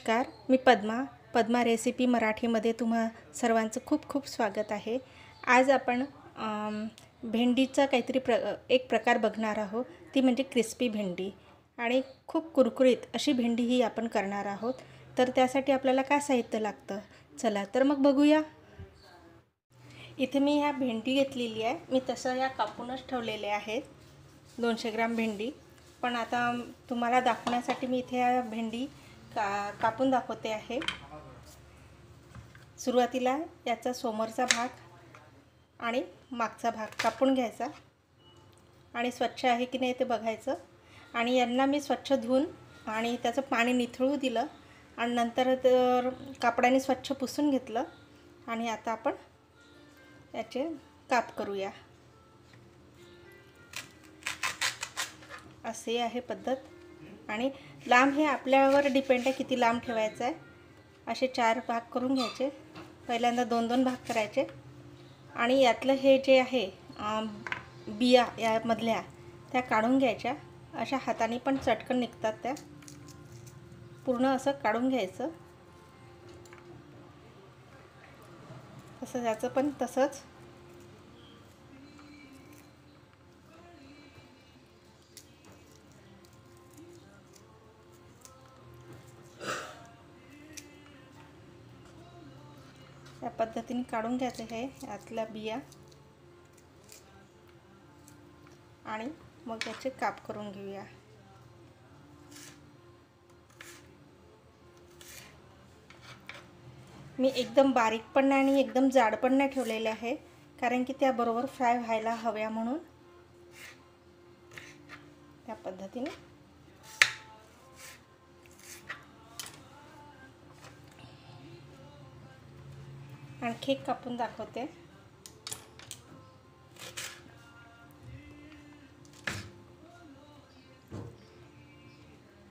नमस्कार, मी पद्मा रेसिपी मराठीमध्ये तुम्हा सर्वांचं खूप खूप स्वागत आहे। आज आपण भेंडीचा काहीतरी एक प्रकार बघणार आहोत, ती म्हणजे क्रिस्पी भेंडी आणि खूप कुरकुरीत अशी भेंडी ही आपण करणार आहोत। तर त्यासाठी आपल्याला काय साहित्य लागतं, चला तर मग बघूया। इथे मी ह्या भेंडी घेतलेली आहे, मी तसं या कापूनच ठेवलेले आहेत 200 ग्राम भेंडी। पण आता तुम्हाला दाखवण्यासाठी मी इथे या भेंडी कापून दाखवते आहे। सुरुवातीला याचा समोरचा भाग आणि मागचा भाग कापून घ्यायचा आणि स्वच्छ आहे की नाही ते बघायचं। आणि यांना मी स्वच्छ धुवून आणि त्याचं पाणी निथळू दिलं आणि नंतर कापडाने स्वच्छ पुसून घेतलं। आणि आता आपण याचे काप करूया। असे आहे पद्धत। आणि लांब हे आपल्यावर डिपेंड आहे किती लांब ठेवायचं आहे। असे 4 भाग करून घ्यायचे, पहिल्यांदा 2-2 भाग करायचे आणि यातलं हे जे आहे बिया यामधल्या त्या काढून घ्यायच्या। अशा हाताने पण चटकन निघतात त्या, पूर्ण असं काढून घ्यायचं। तसं याचं पण तसंच। या पद्धतीने काढून घ्यायचं आहे यातल्या बिया आणि मग याचे काप करून घेऊया। मी एकदम बारीक पण नाही आणि एकदम जाड पण नाही ठेवलेले आहे, कारण की त्या बरोबर फ्राय व्हायला हव्या म्हणून। या पद्धतीने आणखी एक कापून दाखवते।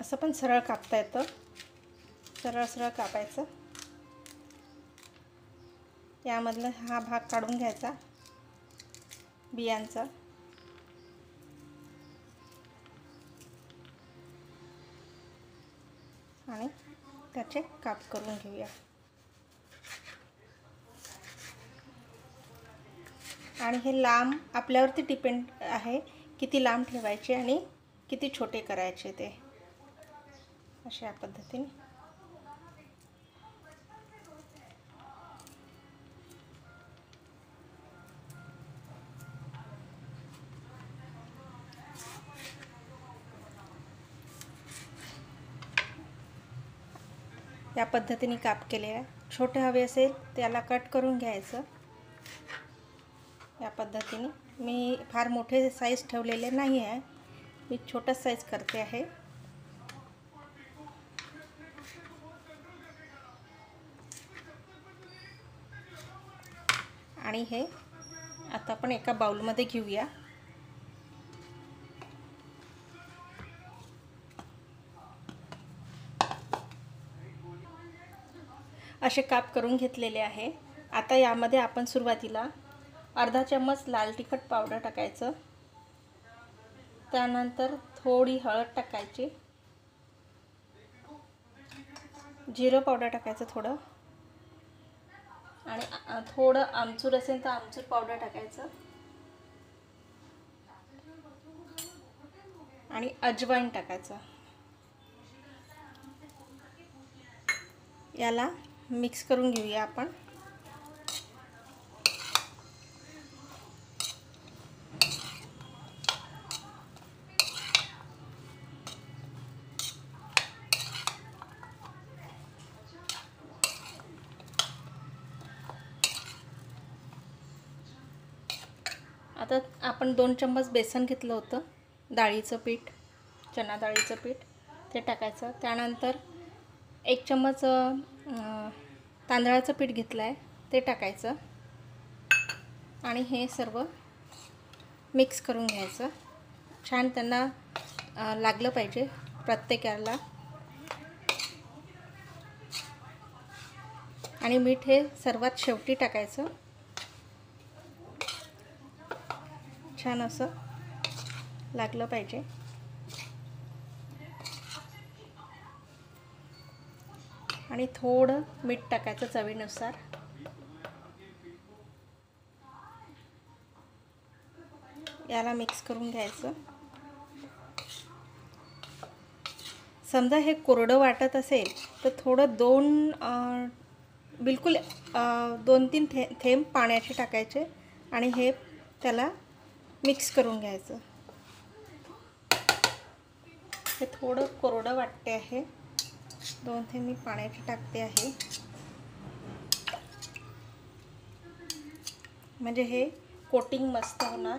असं पण सरळ कापता येतं, सरळ सरळ कापायचं। यामधला हा भाग काढून घ्यायचा बियांचा आणि त्याचे काप करून घेऊया। आणि हे लांब आपल्यावरती डिपेंड आहे किती लांब ठेवायचे आणि किती छोटे करायचे ते। अशा पद्धतीने या पद्धतीने काप केले आहे। छोटे हवे असेल त्याला कट करून घ्यायचं। या पद्धतीने मी फार मोठे साईज ठेवलेले नाही आहे, मी छोटा साईज करते आहे। आणि हे आता आपण एका बाउलमध्ये घेऊया। असे काप करून घेतलेले आहे। आता यामध्ये आपण सुरुवातीला अर्धा चम्मच लाल तिखट पावडर टाकायचं, त्यानंतर थोडी हळद टाकायची, जिरं पावडर टाकायचं थोडं, आणि थोडं आमचूर असेल तर आमचूर पावडर टाकायचं, आणि अजवाईन टाकायचं। याला मिक्स करून घेऊया आपण। आता आपण 2 चम्मच बेसन घेतलं होतं, डाळीचं पीठ, चणा डाळीचं पीठ, ते टाकायचं। त्यानंतर 1 चम्मच तांदळाचं पीठ घेतलं आहे ते टाकायचं आणि हे सर्व मिक्स करून घ्यायचं। छान त्यांना लागलं पाहिजे प्रत्येकाला। आणि मीठ हे सर्वात शेवटी टाकायचं। छान असं लागलं पाहिजे। आणि थोडं मीठ टाकायचं चवीनुसार. याला मिक्स करून घ्यायचं. समजा हे कोरडं वाटत असेल तर थोडं बिलकुल 2-3 थेंब पाण्याचे टाकायचे आणि हे त्याला मिक्स करून घ्यायचं. हे थोडं कोरडं वाटते आहे, 2 थेंब मी पाण्याचे टाकते आहे, म्हणजे हे कोटिंग मस्त होणार.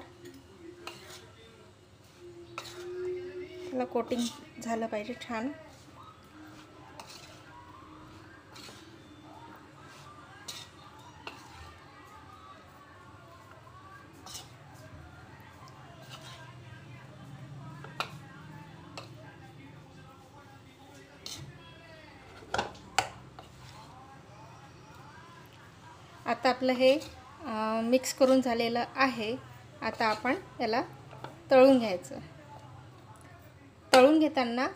त्याला कोटिंग झालं पाहिजे छान. आता आपलं हे मिक्स करून झालेलं आहे. आता आपण याला तळून घ्यायचं. तळून घेताना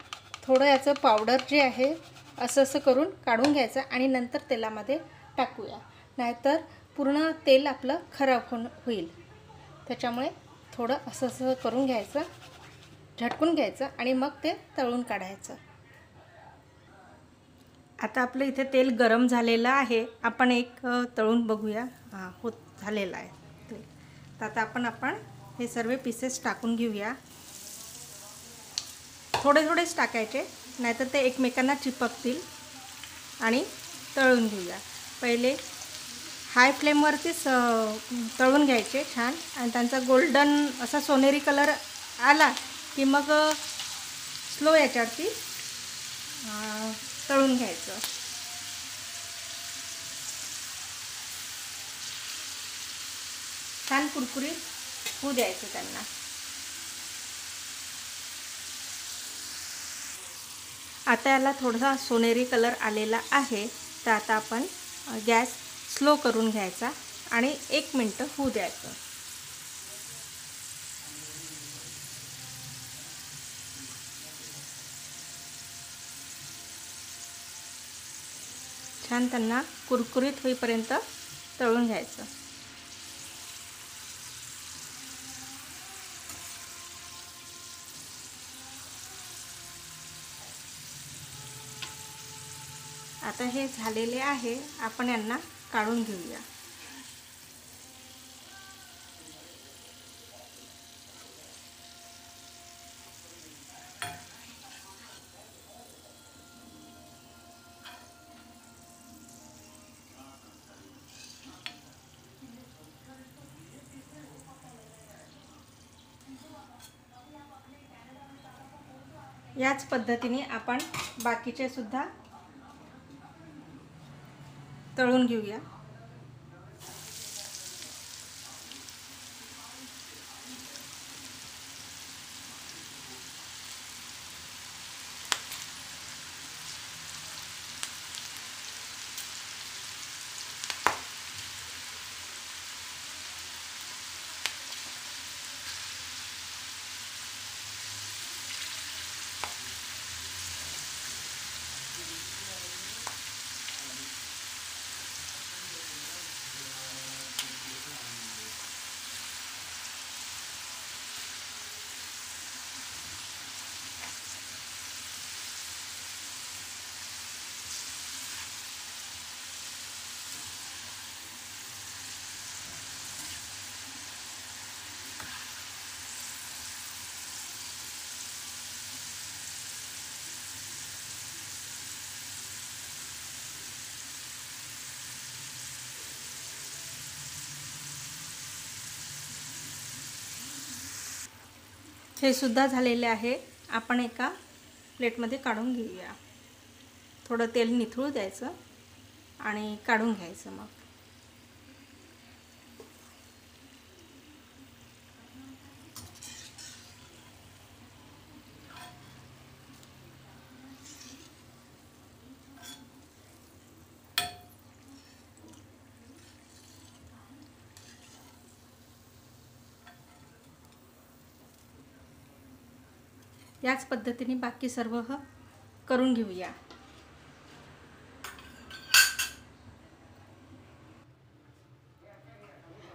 थोडं याचं पावडर जे आहे असं करून काढून घ्यायचं आणि नंतर तेलामध्ये टाकूया, नाहीतर पूर्ण तेल आपलं खराब होईल. त्याच्यामुळे थोडं असं करून घ्यायचं, झटकून घ्यायचं आणि मग ते तळून काढायचं. आता आपलं इथे तेल गरम झालेलं आहे. आपण एक तळून बघूया. होत झालेलं आहे तेल. तर आता आपण हे सर्व पीसेस टाकून घेऊया. थोडेच टाकायचे, नाहीतर ते एकमेकांना चिपकतील. आणि तळून घेऊया. पहिले हाय फ्लेमवरतीच तळून घ्यायचे छान, आणि त्यांचा गोल्डन असा सोनेरी कलर आला की मग स्लो याच्यावरती तळून घ्यायचं. छान कुरकुरीत होऊ द्यायचं त्यांना. आता याला थोडासा सोनेरी कलर आलेला आहे. तर आता आपण गॅस स्लो करून घ्यायचा आणि 1 मिनिट होऊ द्यायचं. छान त्यांना कुरकुरीत होईपर्यंत तळून घ्यायचं. आता हे झालेले आहे. आपण यांना काढून घेऊया. याच पद्धतीने आपण बाकीचे सुद्धा तळून घेऊया. हे सुद्धा झालेले आहे. आपण एका प्लेटमध्ये काढून घेऊया. थोडं तेल निथळू द्यायचं आणि काढून घ्यायचं. मग याच पद्धतीने बाकी सर्व करून घेऊया.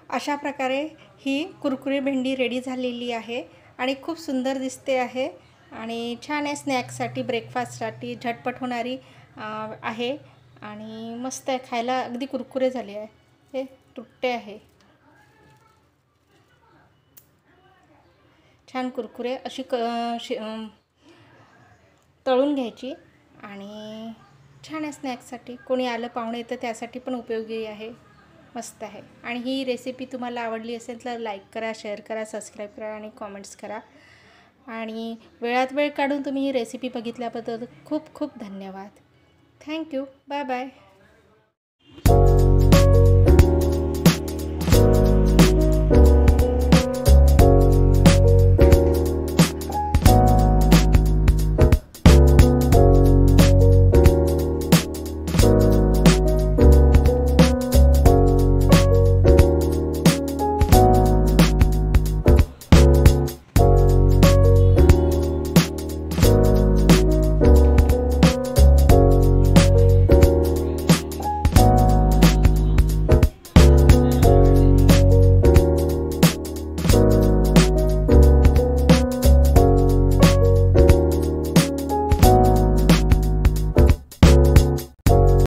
अशा प्रकारे ही कुरकुरी भेंडी रेडी झालेली आहे आणि खूप सुंदर दिसते आहे आणि छान आहे. स्नॅक्ससाठी, ब्रेकफास्टसाठी झटपट होणारी आहे आणि मस्त आहे. खायला अगदी कुरकुरे झाले आहे. हे तुटते आहे. छान कुरकुरे अशी तळून घ्यायची आणि छान आहे स्नॅक्ससाठी. कोणी आलं पाहुणे तर त्यासाठी पण उपयोगी आहे. मस्त आहे. आणि ही रेसिपी तुम्हाला आवडली असेल तर लाईक करा, शेअर करा, सबस्क्राईब करा आणि कॉमेंट्स करा. आणि वेळात वेळ काढून तुम्ही ही रेसिपी बघितल्याबद्दल खूप खूप धन्यवाद. थँक्यू. Bye bye.